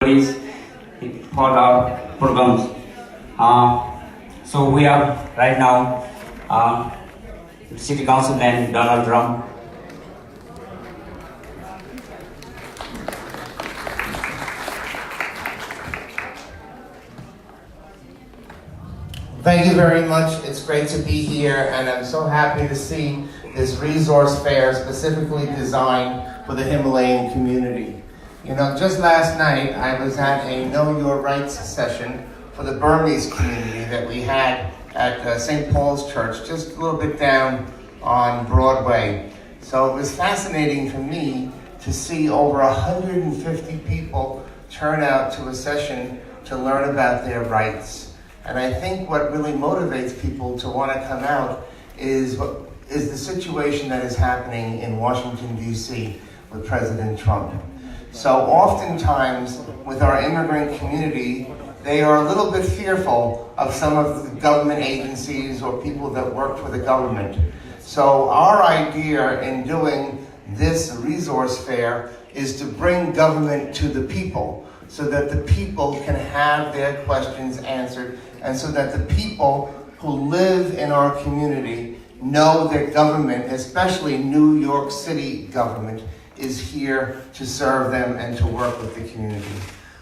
for our programs. So we are right now City Councilman Donald Trump. Thank you very much. It's great to be here, and I'm so happy to see this resource fair specifically designed for the Himalayan community. You know, just last night I was at a Know Your Rights session for the Burmese community that we had at St. Paul's Church, just a little bit down on Broadway. So it was fascinating for me to see over 150 people turn out to a session to learn about their rights. And I think what really motivates people to want to come out is the situation that is happening in Washington, D.C. with President Trump. So oftentimes, with our immigrant community, they are a little bit fearful of some of the government agencies or people that work for the government. So our idea in doing this resource fair is to bring government to the people so that the people can have their questions answered and so that the people who live in our community know that government, especially New York City government, is here to serve them and to work with the community.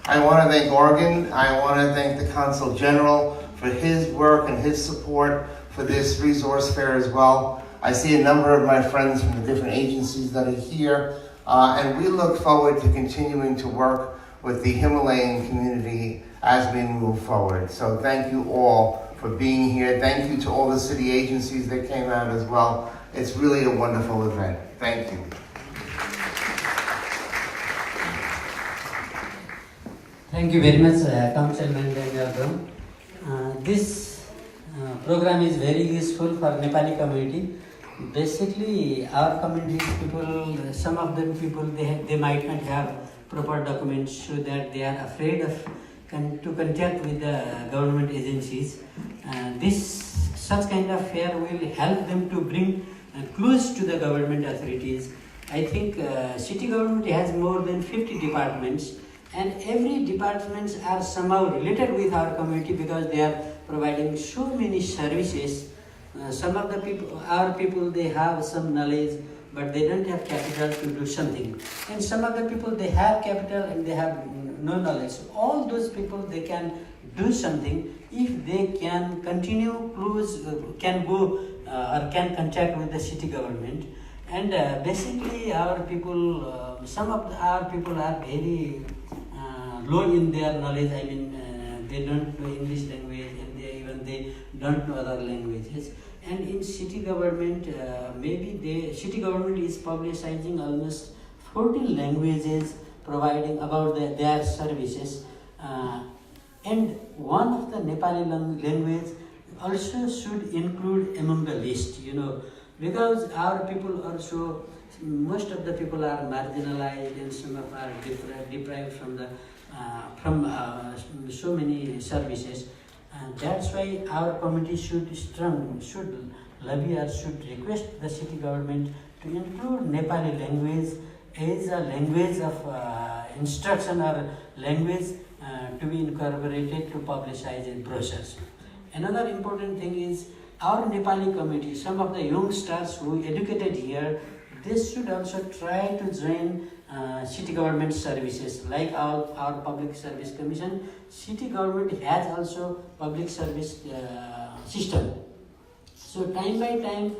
I want to thank Oregon. I want to thank the Consul General for his work and his support for this resource fair as well. I see a number of my friends from the different agencies that are here, and we look forward to continuing to work with the Himalayan community as we move forward. So thank you all for being here. Thank you to all the city agencies that came out as well. It's really a wonderful event. Thank you. Thank you very much, Councilman Daniel. This program is very useful for Nepali community. Basically, our community people, some of them people, they might not have proper documents, so that they are afraid of to contact with the government agencies. Such kind of fair will help them to bring close to the government authorities. I think city government has more than 50 departments, and every departments are somehow related with our community because they are providing so many services. Some of the people, our people, they have some knowledge, but they don't have capital to do something. And some of the people, they have capital and they have no knowledge. So all those people, they can do something if they can continue close, can go or can contact with the city government. And basically our people, some of our people are very low in their knowledge. I mean, they don't know English language, and they don't know other languages. And in city government, city government is publicizing almost 14 languages, providing about their services. And one of the Nepali language also should include among the list, you know, because our people also, most of the people are marginalized and some of are deprived from the so many services. And that's why our committee should lobby or should request the city government to include Nepali language as a language of instruction or language to be incorporated to publicize in brochures. Another important thing is our Nepali committee, some of the youngsters who educated here, they should also try to join city government services like our public service commission. City government has also public service system. So time by time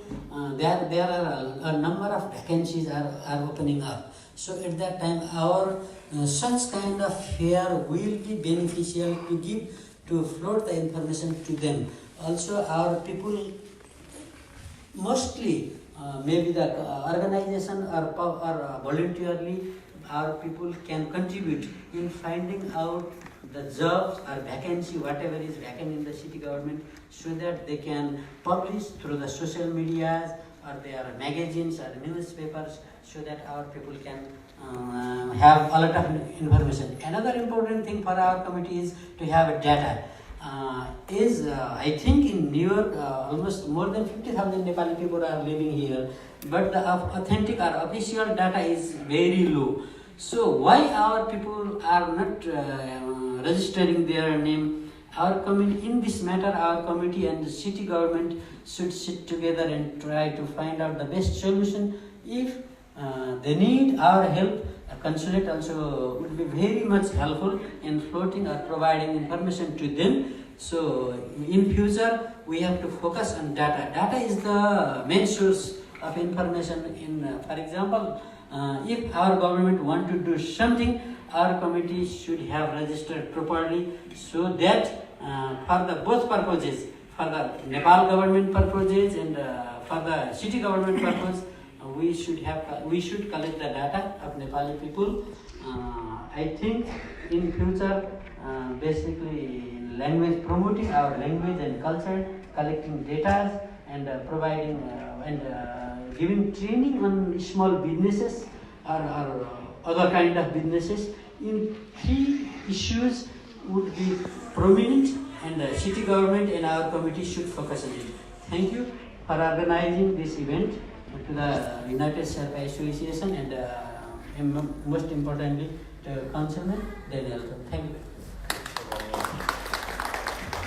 there are a number of vacancies are opening up. So at that time our such kind of fair will be beneficial to float the information to them. Also our people mostly maybe the organization or voluntarily our people can contribute in finding out the jobs or vacancy, whatever is vacant in the city government, so that they can publish through the social medias or their magazines or newspapers, so that our people can have a lot of information. Another important thing for our committee is to have data. I think in New York, almost more than 50,000 Nepali people are living here, but the authentic or official data is very low. So why our people are not registering their name? In this matter, our committee and the city government should sit together and try to find out the best solution. If they need our help, a consulate also would be very much helpful in floating or providing information to them. So in future, we have to focus on data. Data is the main source of information. For example, if our government want to do something, our committee should have registered properly, so that for the both purposes, for the Nepal government purposes and for the city government purpose, we should collect the data of Nepali people. I think in future, basically language, promoting our language and culture, collecting data and providing and giving training on small businesses or other kind of businesses in 3 issues would be prominent, and the city government and our committee should focus on it. Thank you for organizing this event to the United Sherpa Association and most importantly to Councilman Daniel. Thank you.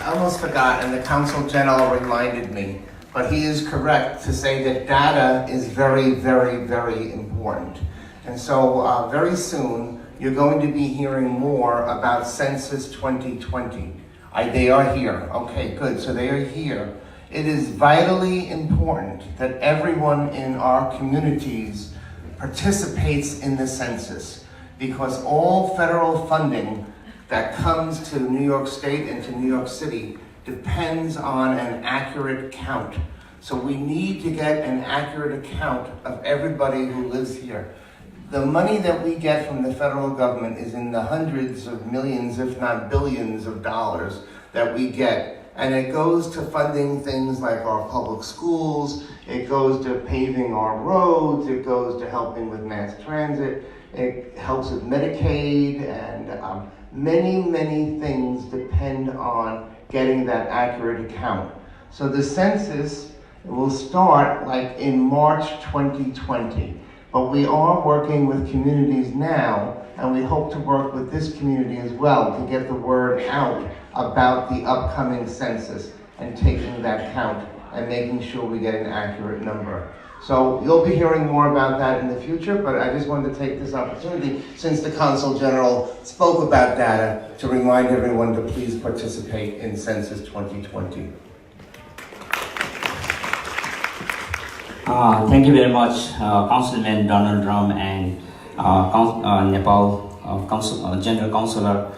I almost forgot, and the Council General reminded me, but he is correct to say that data is very, very, very important. And so very soon, you're going to be hearing more about Census 2020. They are here. Okay, good. So they are here. It is vitally important that everyone in our communities participates in the census, because all federal funding that comes to New York State and to New York City depends on an accurate count. So we need to get an accurate account of everybody who lives here. The money that we get from the federal government is in the hundreds of millions, if not billions of dollars that we get. And it goes to funding things like our public schools, it goes to paving our roads, it goes to helping with mass transit, it helps with Medicaid, and many, many things depend on getting that accurate account. So the census will start like in March 2020, but we are working with communities now, and we hope to work with this community as well to get the word out about the upcoming census and taking that count and making sure we get an accurate number. So you'll be hearing more about that in the future, but I just wanted to take this opportunity, since the Consul General spoke about data, to remind everyone to please participate in Census 2020. Thank you very much, Councilman Donald Drum and Nepal General Councillor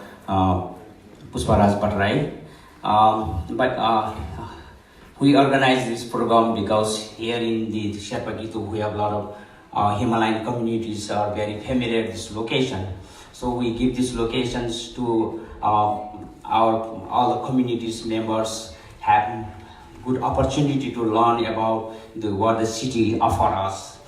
Pusparaj Patrai. We organize this program because here in the Sherpa Kidyuk we have a lot of Himalayan communities are very familiar with this location. So we give these locations to all the communities members have good opportunity to learn about what the city offer us.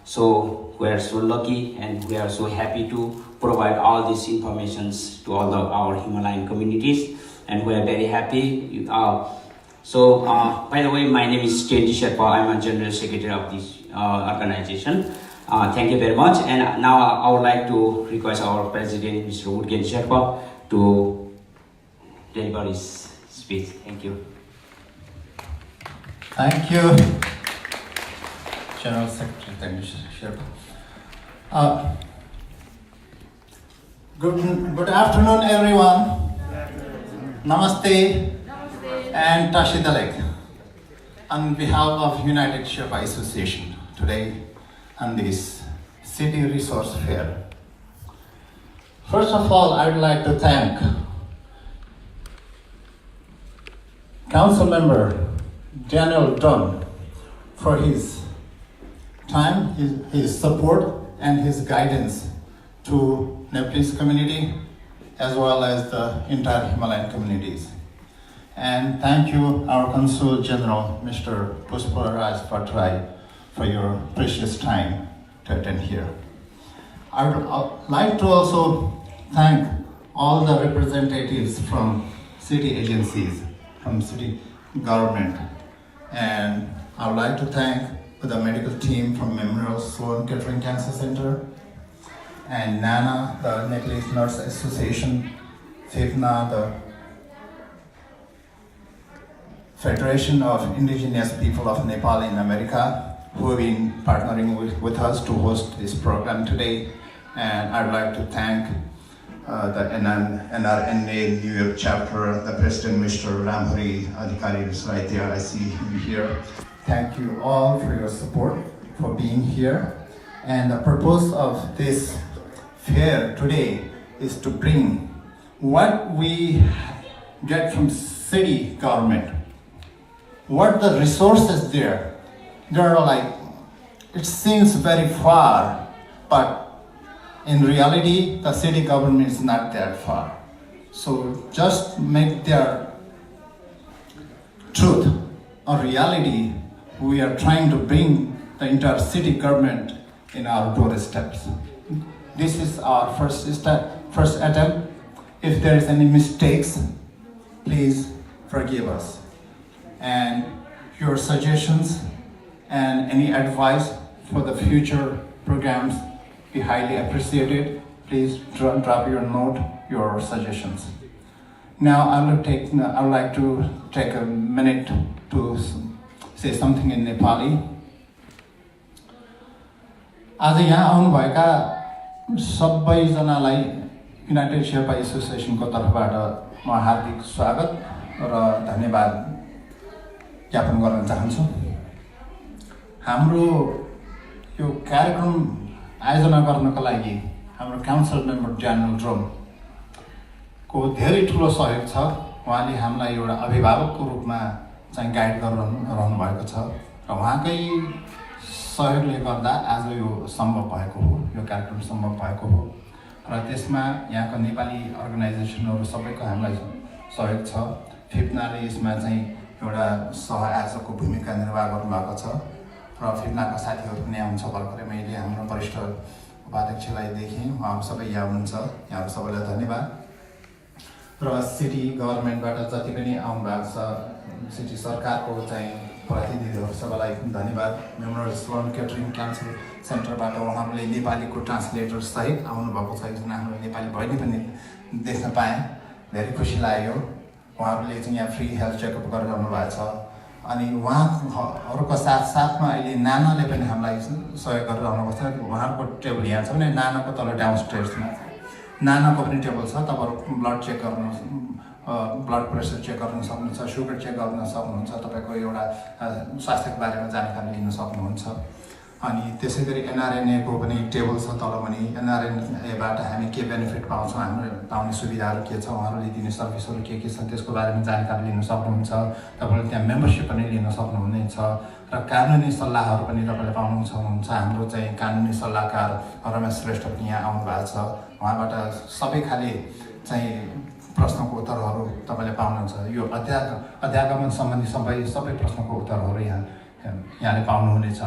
So we are so lucky and we are so happy to provide all these informations to all our Himalayan communities, and we are very happy. By the way, my name is Sherpa. I'm a General Secretary of this organization. Thank you very much. And now I would like to request our President, Mr. Woodgen Sherpa, to deliver his speech. Thank you. Thank you, General Secretary. Thank you, Sherpa. Good afternoon, everyone. Namaste. And Tashidalek, on behalf of United Sherpa Association, today on this City Resource Fair. First of all, I would like to thank Council Member Daniel Dunn for his time, his support, and his guidance to Nepalese community as well as the entire Himalayan communities. And thank you, our Consul General, Mr. Pusparaj Patrai, for your precious time to attend here. I would like to also thank all the representatives from city agencies, from city government. And I would like to thank the medical team from Memorial Sloan Kettering Cancer Center, and NANA, the Nepalese Nurse Association, FIFNA, the Federation of Indigenous People of Nepal in America, who have been partnering with us to host this program today. And I'd like to thank the NRNA New York chapter, the President, Mr. Ramhari Adhikari is right there, I see him here. Thank you all for your support, for being here. And the purpose of this fair today is to bring what we get from city government, what the resources there. They're like, it seems very far, but in reality, the city government is not that far. So just make their truth a reality. We are trying to bring the entire city government in our doorsteps. This is our first attempt. If there is any mistakes, please forgive us. And your suggestions and any advice for the future programs be highly appreciated. Please drop your note, your suggestions. Now I would like to take a minute to say something in Nepali. आज यहाँ आउनुभएका सबैजनालाई United Sherpa एसोसिएसनको तर्फबाट म हार्दिक स्वागत र धन्यवाद ज्ञापन गर्न चाहन्छु। हाम्रो यो कार्यक्रम आयोजना गर्नको लागि हाम्रो काउन्सिल मेम्बर ड्यानियल ड्रम को धेरै ठुलो सहयोग छ। उहाँले हामीलाई एउटा अभिभावकको रूपमा चाहिँ गाइड गरिरहनु भएको छ र उहाँकै सहयोगले गर्दा आज यो सम्भव भएको हो, यो कार्यक्रम सम्भव भएको हो र त्यसमा यहाँको नेपाली अर्गनाइजेसनहरू सबैको हामीलाई सहयोग छ। फिप्नाले यसमा चाहिँ एउटा सह-आयोजकको भूमिका निर्वाह गर्नुभएको छ र फिप्नाका साथीहरू पनि आउनुहुन्छ। भर्खरै मैले हाम्रो वरिष्ठ उपाध्यक्षलाई देखेँ, उहाँहरू सबै यहाँ हुनुहुन्छ, यहाँहरू सबैलाई धन्यवाद। र सिटी गभर्मेन्टबाट जति पनि आउनुभएको छ, सिटी सरकारको चाहिँ प्रतिनिधिहरू सबैलाई धन्यवाद। मेमोरियल स्लोन केटरिङ क्यान्सर सेन्टरबाट उहाँहरूले नेपालीको ट्रान्सलेटर सहित आउनुभएको छ। एकजना हाम्रो नेपाली बहिनी पनि देख्न पाएँ, धेरै खुसी लाग्यो। उहाँहरूले चाहिँ यहाँ फ्री हेल्थ चेकअप गरिरहनु भएको छ। अनि उहाँहरूको साथसाथमा अहिले नानाले पनि हामीलाई सहयोग गरिरहनु भएको छ। उहाँको टेबल यहाँ छ भने नानाको तल डाउनस्टेयर्समा नानाको पनि टेबल छ। तपाईँहरू ब्लड चेक गर्नु, ब्लड प्रेसर चेक गर्न सक्नुहुन्छ, सुगर चेक गर्न सक्नुहुन्छ, तपाईँको एउटा स्वास्थ्यको बारेमा जानकारी लिन सक्नुहुन्छ। अनि त्यसै गरी एनआरएनएको पनि टेबल छ तल पनि। एनआरएनएबाट हामी के बेनिफिट पाउँछौँ, हाम्रो पाउने सुविधाहरू के छ, उहाँहरूले दिने सर्भिसहरू के छन्, त्यसको बारेमा जानकारी लिन सक्नुहुन्छ। तपाईँले त्यहाँ मेम्बरसिप पनि लिन सक्नुहुनेछ र कानुनी सल्लाहहरू पनि तपाईँले पाउनुहुन्छ। हाम्रो चाहिँ कानुनी सल्लाहकार रमेश श्रेष्ठ पनि यहाँ आउनु भएको छ। उहाँबाट सबै खाले चाहिँ प्रश्नको उत्तरहरू तपाईँले पाउनुहुन्छ। यो अध्यागमन सम्बन्धी सबै प्रश्नको उत्तरहरू यहाँले पाउनुहुनेछ।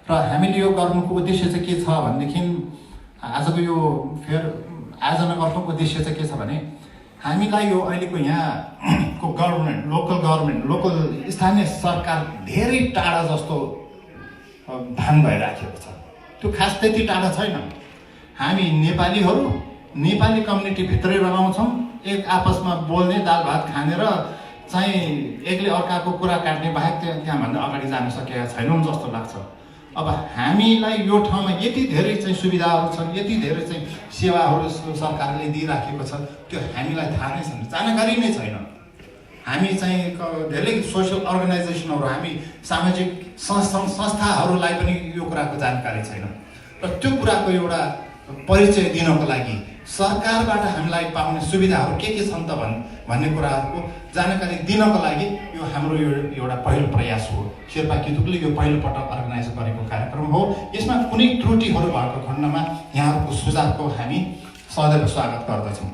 र हामीले यो गर्नुको उद्देश्य चाहिँ के छ भनेदेखि आजको यो फेयर आयोजना गर्नुको उद्देश्य चाहिँ के छ भने हामीलाई यो अहिलेको यहाँको गभर्मेन्ट, लोकल स्थानीय सरकार धेरै टाढा जस्तो भान भइराखेको छ। त्यो खास त्यति टाढा छैन। हामी नेपालीहरू नेपाली कम्युनिटीभित्रै रमाउँछौँ, एक आपसमा बोल्ने, दाल भात खाने र चाहिँ एकले अर्काको कुरा काट्ने बाहेक त्यहाँभन्दा अगाडि जान सकेका छैनौँ जस्तो लाग्छ। अब हामीलाई यो ठाउँमा यति धेरै चाहिँ सुविधाहरू छन्, यति धेरै चाहिँ सेवाहरू सरकारले दिइराखेको छ, त्यो हामीलाई थाहा नै छैन, जानकारी नै छैन। हामी चाहिँ धेरै सोसियल अर्गनाइजेसनहरू, हामी सामाजिक संस्थाहरूलाई पनि यो कुराको जानकारी छैन। र त्यो कुराको एउटा परिचय दिनको लागि सरकारबाट हामीलाई पाउने सुविधाहरू के छन् त भन्ने कुराहरूको जानकारी दिनको लागि यो हाम्रो एउटा पहिलो प्रयास हो। शेर्पा किदुकले यो पहिलोपटक अर्गनाइज गरेको कार्यक्रम हो। यसमा कुनै त्रुटिहरू भएको खण्डमा यहाँहरूको सुझावको हामी सदैव स्वागत गर्दछौँ।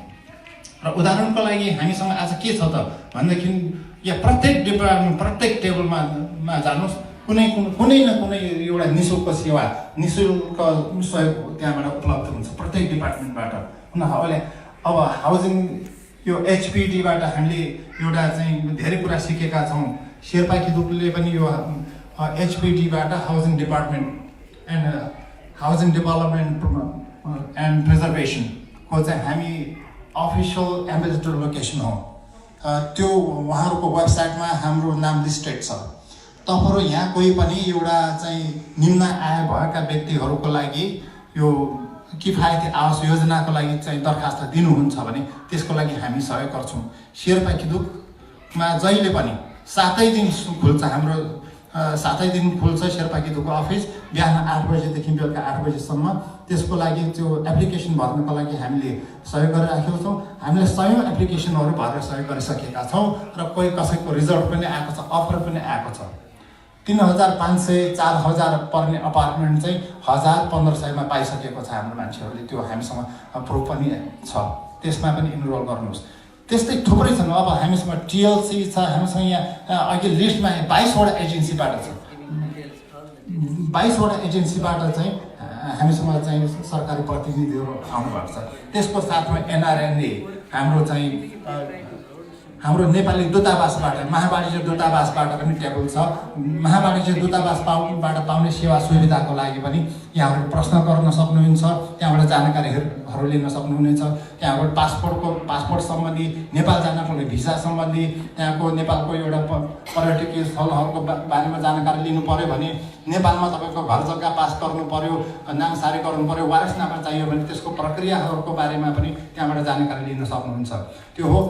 र उदाहरणको लागि हामीसँग आज के छ त भनेदेखि यहाँ प्रत्येक डिपार्टमेन्ट, प्रत्येक टेबलमा जानुहोस्, कुनै न कुनै एउटा निःशुल्क सेवा, निःशुल्क सहयोग त्यहाँबाट उपलब्ध हुन्छ प्रत्येक डिपार्टमेन्टबाट। अहिले अब हाउसिङ यो एचपिडीबाट हामीले एउटा चाहिँ धेरै कुरा सिकेका छौँ। शेर्पा किदुकले पनि यो एचपिडीबाट housing department and housing development and preservation को चाहिँ हामी अफिसियल एम्बेसेडर लोकेसन हो। त्यो उहाँहरूको वेबसाइटमा हाम्रो नाम लिस्टेड छ। तपाईँहरू यहाँ कोही पनि एउटा चाहिँ निम्न आय भएका व्यक्तिहरूको लागि यो किफायती आवास योजनाको लागि चाहिँ दरखास्त दिनुहुन्छ भने त्यसको लागि हामी सहयोग गर्छौँ। शेर्पा किदुकमा जहिले पनि 7 दिन खुल्छ हाम्रो 7 दिन खुल्छ शेर्पा किदुकको अफिस, बिहान 8 बजेदेखि बेलुका 8 बजेसम्म। त्यसको लागि त्यो एप्लिकेसन भर्नको लागि हामीले सहयोग गरिराखेका छौँ। हामीले 100 एप्लिकेसनहरू भरेर सहयोग गरिसकेका छौँ र कोही कसैको रिजल्ट पनि आएको छ, अफर पनि आएको छ। 3500 4000 पर्ने अपार्टमेन्ट चाहिँ 1500मा पाइसकेको छ हाम्रो मान्छेहरूले। त्यो हामीसँग प्रुफ पनि छ, त्यसमा पनि इनरोल गर्नुहोस्। त्यस्तै थुप्रै छन्। अब हामीसँग टिएलसी छ, हामीसँग यहाँ अघि लिस्टमा 22 वटा एजेन्सीबाट छ। 22 वटा एजेन्सीबाट चाहिँ हामीसँग चाहिँ सरकारी प्रतिनिधिहरू आउनुभएको छ। त्यसको साथमा एनआरएनए हाम्रो चाहिँ हाम्रो नेपाली दूतावासबाट, महावाणिज्य दूतावासबाट पनि टेबल छ। महावाणिज्य दूतावासबाट पाउने सेवा सुविधाको लागि पनि यहाँहरू प्रश्न गर्न सक्नुहुन्छ, त्यहाँबाट जानकारीहरू लिन सक्नुहुनेछ। त्यहाँबाट पासपोर्ट सम्बन्धी, नेपाल जानको लागि भिसा सम्बन्धी, त्यहाँको नेपालको एउटा पर्यटकीय स्थलहरूको बारेमा जानकारी लिनु पऱ्यो भने, नेपालमा तपाईँको घर जग्गा पास गर्नु पऱ्यो, नामसारी गर्नु पऱ्यो, वारसनामा चाहियो भने त्यसको प्रक्रियाहरूको बारेमा पनि त्यहाँबाट जानकारी लिन सक्नुहुन्छ। त्यो हो।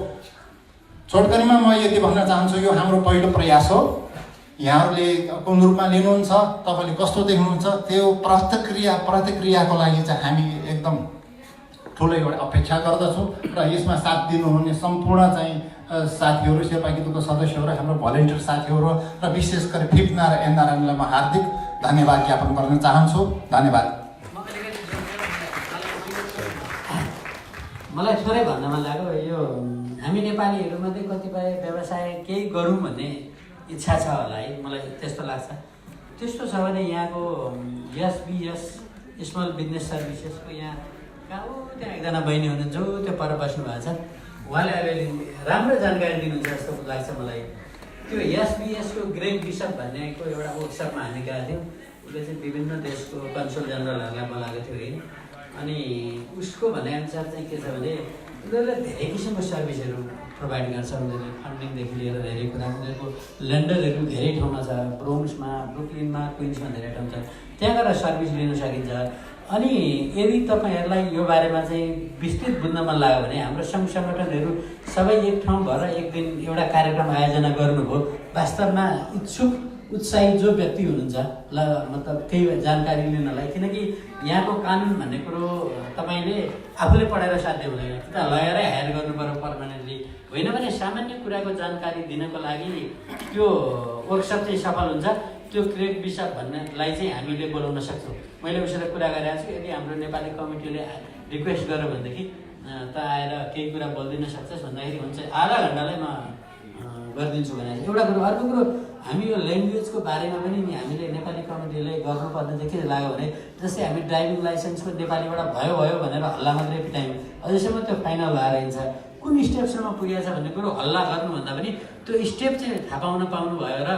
छोटकरीमा म यति भन्न चाहन्छु, यो हाम्रो पहिलो प्रयास हो। यहाँहरूले कुन रूपमा लिनुहुन्छ, तपाईँले कस्तो देख्नुहुन्छ, त्यो प्रतिक्रियाको लागि चाहिँ हामी एकदम ठुलो एउटा अपेक्षा गर्दछौँ। र यसमा साथ दिनुहुने सम्पूर्ण चाहिँ साथीहरू, शेर्पा किदुकको सदस्यहरू, हाम्रो भलिन्टियर साथीहरू र विशेष गरी फिप्ना र एनआरएनलाई म हार्दिक धन्यवाद ज्ञापन गर्न चाहन्छु। धन्यवाद। मलाई थोरै भन्न मन लाग्यो, यो हामी नेपालीहरूमध्ये कतिपय व्यवसाय केही गरौँ भन्ने इच्छा छ होला है, मलाई त्यस्तो लाग्छ। त्यस्तो छ भने यहाँको एसबिएस स्मल बिजनेस सर्भिसेसको यहाँ त्यहाँ एकजना बहिनी हुनुहुन्छ जो त्यो पर बस्नु भएको छ, उहाँले अलिअलि राम्रो जानकारी दिनुहुन्छ जस्तो लाग्छ मलाई। त्यो एसबिएसको ग्रेट बिसप भन्नेको एउटा वर्कसपमा हामी गएको थियौँ। उसले चाहिँ विभिन्न देशको कन्सुल जेनरलहरूलाई बोलाएको थियो है। अनि उसको भनाइअनुसार चाहिँ के छ भने उनीहरूले धेरै किसिमको सर्भिसहरू प्रोभाइड गर्छ। उनीहरूले फन्डिङदेखि लिएर धेरै कुरा, उनीहरूको लेन्डरहरू धेरै ठाउँमा छ, ब्रोन्क्समा, ब्रुकलिनमा, क्विन्समा धेरै ठाउँ छ, त्यहाँ गएर सर्भिस लिन सकिन्छ। अनि यदि तपाईँहरूलाई यो बारेमा चाहिँ विस्तृत बुझ्न मन लाग्यो भने हाम्रो सङ्घ सङ्गठनहरू सबै एक ठाउँ भएर एक दिन एउटा कार्यक्रम आयोजना गर्नुभयो। वास्तवमा इच्छुक उत्साही जो व्यक्ति हुनुहुन्छ ल मतलब केही जानकारी लिनलाई, किनकि यहाँको कानुन भन्ने कुरो तपाईँले आफूले पढाएर साध्य हुँदैन, कि त लगेरै हायर गर्नु पर्यो पर्मानेन्टली, होइन भने सामान्य कुराको जानकारी दिनको लागि त्यो वर्कसप चाहिँ सफल हुन्छ। त्यो ग्रेट बिसप भन्नेलाई चाहिँ हामीले बोलाउन सक्छौँ। मैले उसैलाई कुरा गरिरहेको छु, यदि हाम्रो नेपाली कमिटीले रिक्वेस्ट गर्यो भनेदेखि त आएर केही कुरा बोलिदिन सक्छस् भन्दाखेरि हुन्छ, आधा घन्टालाई म गरिदिन्छु भने एउटा कुरो। अर्को कुरो, हामी यो ल्याङ्ग्वेजको बारेमा पनि नि हामीले नेपाली कमिटीले गर्नुपर्ने चाहिँ के लाग्यो भने, जस्तै हामी ड्राइभिङ लाइसेन्सको नेपालीबाट भयो भनेर हल्ला मात्रै पिटायौँ, अझैसम्म त्यो फाइनल भएर हिँड्छ। कुन स्टेपसम्म पुगेको छ भन्ने कुरो हल्ला गर्नुभन्दा पनि त्यो स्टेप चाहिँ थाहा पाउनु भयो र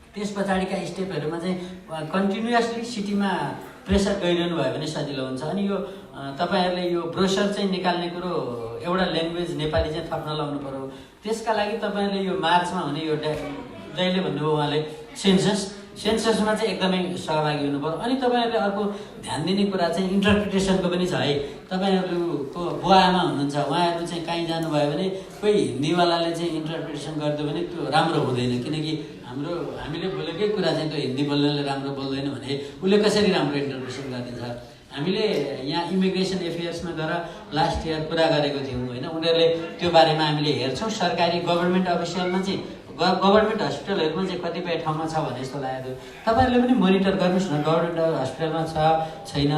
त्यस पछाडिका स्टेपहरूमा चाहिँ कन्टिन्युसली सिटीमा प्रेसर गइरहनु भयो भने सजिलो हुन्छ। अनि यो तपाईँहरूले यो ब्रोसर चाहिँ निकाल्ने कुरो एउटा ल्याङ्ग्वेज नेपाली चाहिँ थप्न लाउनु पऱ्यो। त्यसका लागि तपाईँहरूले यो मार्चमा हुने यो जहिले भन्नुभयो उहाँले सेन्ससमा चाहिँ एकदमै सहभागी हुनु पऱ्यो। अनि तपाईँहरूले अर्को ध्यान दिने कुरा चाहिँ इन्टरप्रिटेसनको पनि छ है। तपाईँहरूको बुवा आमा हुनुहुन्छ, उहाँहरू चाहिँ कहीँ जानुभयो भने कोही हिन्दीवालाले चाहिँ इन्टरप्रिटेसन गरिदियो भने त्यो राम्रो हुँदैन, किनकि हामीले बोलेकै कुरा चाहिँ त्यो हिन्दी बोल्नेले राम्रो बोल्दैन भने उसले कसरी राम्रो इन्टरप्रिटेसन गरिदिन्छ। हामीले यहाँ इमिग्रेसन एफेयर्समा गएर लास्ट इयर कुरा गरेको थियौँ होइन, उनीहरूले त्यो बारेमा हामीले हेर्छौँ। सरकारी गभर्मेन्ट अफिसियलमा चाहिँ गभर्मेन्ट हस्पिटलहरूमा चाहिँ कतिपय ठाउँमा छ भने जस्तो लागेको थियो। तपाईँहरूले पनि मोनिटर गर्नुहोस् न, गभर्मेन्ट हस्पिटलमा छ छैन।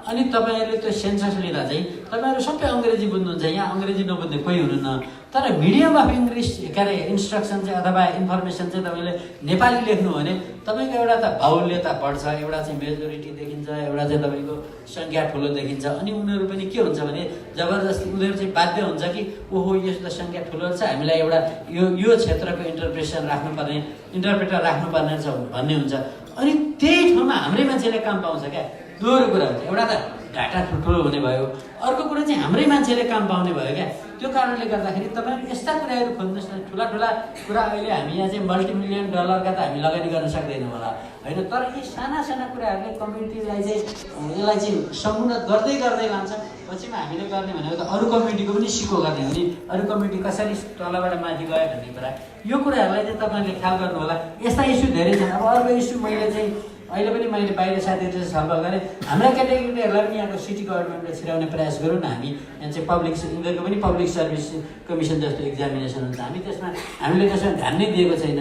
अनि तपाईँहरूले त्यो सेन्सस लिँदा चाहिँ तपाईँहरू सबै अङ्ग्रेजी बुझ्नुहुन्छ, यहाँ अङ्ग्रेजी नबुझ्ने कोही हुनुहुन्न, तर मिडियम अफ इङ्ग्लिस के अरे इन्स्ट्रक्सन चाहिँ अथवा इन्फर्मेसन चाहिँ तपाईँले नेपाली लेख्नु भने तपाईँको एउटा त बाहुल्यता बढ्छ, एउटा चाहिँ मेजोरिटी देखिन्छ, एउटा चाहिँ तपाईँको सङ्ख्या ठुलो देखिन्छ। अनि उनीहरू पनि के हुन्छ भने जबरजस्ती उनीहरू चाहिँ बाध्य हुन्छ कि ओहो यस्तो सङ्ख्या ठुलो छ, हामीलाई एउटा यो क्षेत्रको इन्टरप्रेटर राख्नुपर्ने छ भन्ने हुन्छ। अनि त्यही ठाउँमा हाम्रै मान्छेले काम पाउँछ क्या, दोहोरो कुरा हुन्छ। एउटा त डाटा ठुल्ठुलो हुने भयो। अर्को कुरा चाहिँ हाम्रै मान्छेले काम पाउने भयो क्या। त्यो कारणले गर्दाखेरि तपाईँले यस्ता कुराहरू खोज्नुहोस् न। ठुला ठुला कुरा अहिले हामी यहाँ चाहिँ $multi-million त हामी लगानी गर्न सक्दैनौँ होला होइन, तर यी साना साना कुराहरूले कम्युनिटीलाई चाहिँ यसलाई चाहिँ समुन्नत गर्दै गर्दै लान्छ। पछिमा हामीले गर्ने भनेको त अरू कम्युनिटीको पनि सिको गर्ने हो नि, अरू कम्युनिटी कसरी तलबाट माथि गयो भन्ने कुरा, यो कुराहरूलाई चाहिँ तपाईँले ख्याल गर्नु होला। यस्ता इस्यु धेरै छन्। अब अर्को इस्यु मैले चाहिँ अहिले पनि मैले बाहिर साथीहरूसँग छलफल गरेँ, हाम्रा केटाकेटीहरूलाई पनि यहाँको सिटी गभर्मेन्टले छिराउने प्रयास गरौँ न। हामी यहाँ चाहिँ पब्लिक यिनीहरूको पनि पब्लिक सर्भिस कमिसन जस्तो एक्जामिनेसन हुन्छ, हामीले त्यसमा ध्यान नै दिएको छैन।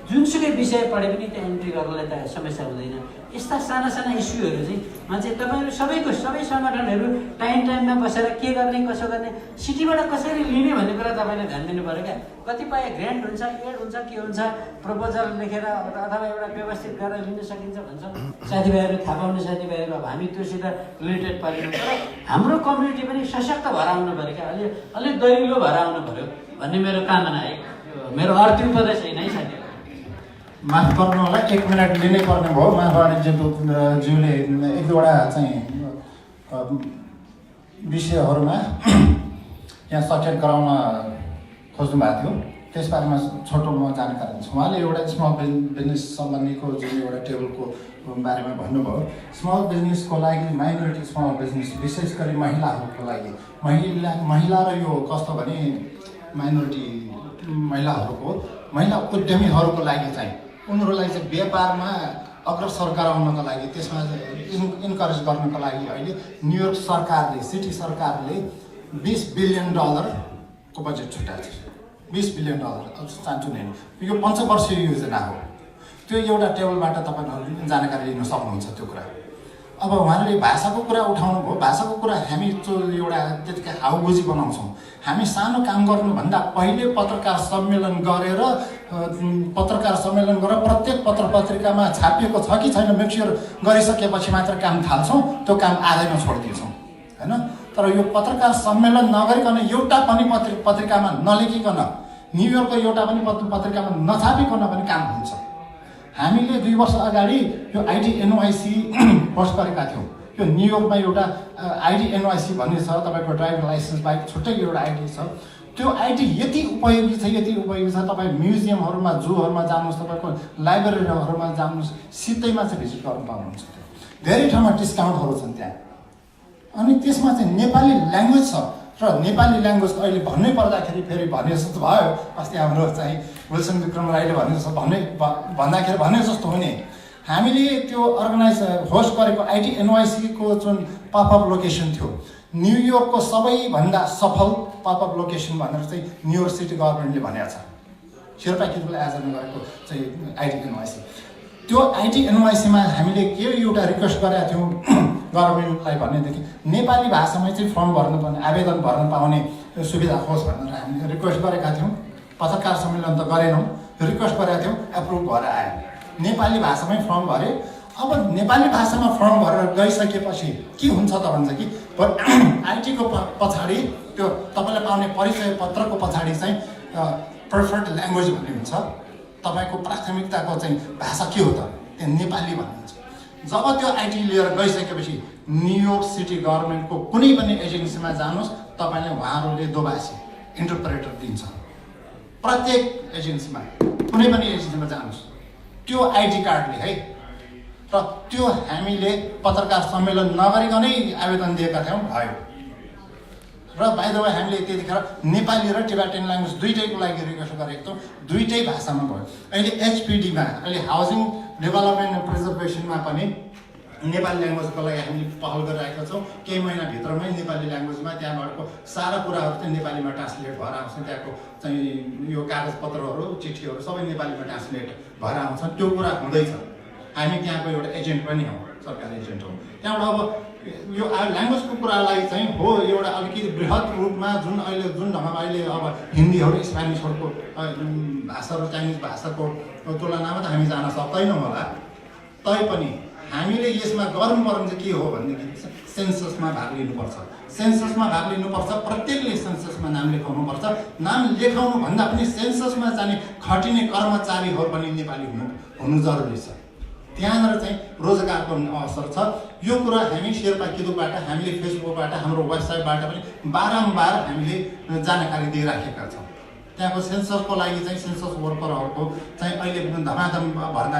जुनसुकै विषय पढे पनि त्यो एन्ट्री गर्नलाई त समस्या हुँदैन। यस्ता साना साना इस्युहरू चाहिँ मान्छे तपाईँहरू सबै सङ्गठनहरू टाइममा बसेर के गर्ने कसो गर्ने, सिटीबाट कसरी लिने भन्ने कुरा तपाईँले ध्यान दिनु पऱ्यो क्या। कतिपय ग्रान्ट हुन्छ, एड हुन्छ, के हुन्छ, प्रपोजल लेखेर अथवा एउटा व्यवस्थित गरेर लिन सकिन्छ भन्छ साथीभाइहरू, थाहा पाउने साथीभाइहरू। अब हामी त्योसित रिलेटेड पारिनु, तर हाम्रो कम्युनिटी पनि सशक्त भएर आउनु पऱ्यो क्या, अलिक दरिलो भएर आउनु पऱ्यो भन्ने मेरो कामना है। मेरो अर्थ उपदेश होइन है साथीहरू। माफ गर्नु होला, 1 मिनट लिनै पर्ने भयो। माफवाणीज्यूले एक दुईवटा चाहिँ विषयहरूमा यहाँ सचेत गराउन खोज्नु भएको थियो, त्यसबारेमा छोटो म जानकारी दिन्छु। उहाँले एउटा स्मल बिजनेस सम्बन्धीको जुन एउटा टेबलको बारेमा भन्नुभयो, स्मल बिजनेसको लागि माइनोरिटी स्मल बिजनेस विशेष गरी महिलाहरूको लागि, महिला र यो कस्तो भने माइनोरिटी महिला उद्यमीहरूको लागि चाहिँ उनीहरूलाई चाहिँ व्यापारमा अग्रसर गराउनको लागि, त्यसमा इन्करेज गर्नको लागि अहिले न्युयोर्क सरकारले, सिटी सरकारले $20 बिलियन को बजेट छुट्याएको छ। $20 बिलियन चान्चु नै यो 5 वर्षीय योजना हो। त्यो एउटा टेबलबाट तपाईँहरूले जानकारी लिन सक्नुहुन्छ त्यो कुरा। अब उहाँले भाषाको कुरा उठाउनु भयो। भाषाको कुरा हामी एउटा त्यतिकै हाउबुझी बनाउँछौँ। हामी सानो काम गर्नुभन्दा पहिले पत्रकार सम्मेलन गरेर प्रत्येक पत्र पत्रिकामा छापिएको छ कि छैन मेक्स्योर गरिसकेपछि मात्र काम थाल्छौँ। त्यो काम आधैमा छोडिदिन्छौँ होइन। तर यो पत्रकार सम्मेलन नगरिकन, एउटा पनि पत्रिकामा नलेखिकन, न्युयोर्कको एउटा पनि पत्रिकामा नछापिकन पनि काम हुन्छ। हामीले 2 वर्ष अगाडि यो IDNYC पोस्ट गरेका थियौँ। यो न्युयोर्कमा एउटा IDNYC भन्ने छ, तपाईँको ड्राइभर लाइसेन्स बाहेक छुट्टै एउटा आइडी छ। त्यो आइडी यति उपयोगी छ। तपाईँ म्युजियमहरूमा, जूहरूमा जानुहोस्, तपाईँको लाइब्रेरीहरूमा जानुहोस्, सिधैमा चाहिँ भिजिट गर्नु पाउनुहुन्छ। धेरै ठाउँमा डिस्काउन्टहरू छन् त्यहाँ। अनि त्यसमा चाहिँ नेपाली ल्याङ्ग्वेज छ र नेपाली ल्याङ्ग्वेज अहिले भन्नै पर्दाखेरि फेरि भने जस्तो भयो। अस्ति हाम्रो चाहिँ विल्सन विक्रम राईले भन्दाखेरि भने जस्तो हुने। हामीले त्यो अर्गनाइज होस्ट गरेको IDNYC को जुन पपअप लोकेसन थियो, न्युयोर्कको सबैभन्दा सफल पपअप लोकेसन भनेर चाहिँ न्युयोर्क सिटी गभर्मेन्टले भनेको छ। शेर्पा किदुकले आयोजना गरेको चाहिँ IDNYC। त्यो IDNYCमा हामीले के एउटा रिक्वेस्ट गरेका थियौँ गभर्मेन्टलाई भनेदेखि नेपाली भाषामै चाहिँ फर्म भर्नुपर्ने, आवेदन भर्न पाउने सुविधा होस् भनेर हामीले रिक्वेस्ट गरेका थियौँ। पत्रकार सम्मेलन त गरेनौँ, रिक्वेस्ट गरेका थियौँ, एप्रुभ भएर आयो। नेपाली भाषामै फर्म भरे। अब नेपाली भाषामा फर्म भरेर गइसकेपछि के हुन्छ त भन्छ कि आइटीको पछाडि त्यो तपाईँले पाउने परिचय पत्रको पछाडि चाहिँ प्रिफर्ड ल्याङ्ग्वेज भन्ने हुन्छ। तपाईँको प्राथमिकताको चाहिँ भाषा के हो त? त्यहाँ नेपाली भन्नुहुन्छ। जब त्यो आइटी लिएर गइसकेपछि न्युयोर्क सिटी गभर्मेन्टको कुनै पनि एजेन्सीमा जानुहोस्, तपाईँले उहाँहरूले दोभाषी इन्टरप्रेटर दिन्छ। प्रत्येक एजेन्सीमा, कुनै पनि एजेन्सीमा जानुहोस्, त्यो आइडी कार्डले है। र त्यो हामीले पत्रकार सम्मेलन नगरिकनै आवेदन दिएका थियौँ, भयो। र बाइ द वे हामीले त्यतिखेर नेपाली र टिबेटन ल्याङ्ग्वेज दुइटैको लागि रिक्वेस्ट गरेको थियौँ, दुइटै भाषामा भयो। अहिले HPDमा, अहिले हाउसिङ डेभलपमेन्ट एन्ड प्रिजर्भेसनमा पनि नेपाली ल्याङ्ग्वेजको लागि हामीले पहल गरिरहेका छौँ। केही महिनाभित्रमै नेपाली ल्याङ्ग्वेजमा त्यहाँबाटको सारा कुराहरू चाहिँ नेपालीमा ट्रान्सलेट भएर आउँछन्। त्यहाँको चाहिँ यो कागजपत्रहरू, चिठीहरू सबै नेपालीमा ट्रान्सलेट भएर आउँछन्। त्यो कुरा हुँदैछ। हामी त्यहाँको एउटा एजेन्ट पनि हौँ, सरकारी एजेन्ट हौँ। त्यहाँबाट अब यो ल्याङ्ग्वेजको कुरालाई चाहिँ हो एउटा अलिकति बृहत रूपमा जुन ढङ्गमा अहिले अब हिन्दीहरू, स्पेनिसहरूको भाषा र चाइनिज भाषाको तुलनामा त हामी जान सक्दैनौँ होला। तैपनि हामीले यसमा गर्नुपर्ने चाहिँ के हो भनेदेखि सेन्ससमा भाग लिनुपर्छ। सेन्ससमा भाग लिनुपर्छ। प्रत्येकले सेन्ससमा नाम लेखाउनुपर्छ। नाम लेखाउनुभन्दा पनि सेन्ससमा जाने खटिने कर्मचारीहरू पनि नेपाली हुनु जरुरी छ। त्यहाँनिर चाहिँ रोजगारको अवसर छ। यो कुरा हामी शेर्पा किदुकबाट, हामीले फेसबुकबाट, हाम्रो वेबसाइटबाट पनि बारम्बार हामीले जानकारी दिइराखेका छौँ। त्यहाँको सेन्ससको लागि चाहिँ सेन्सस वर्करहरूको चाहिँ अहिले धमाधम भर्ना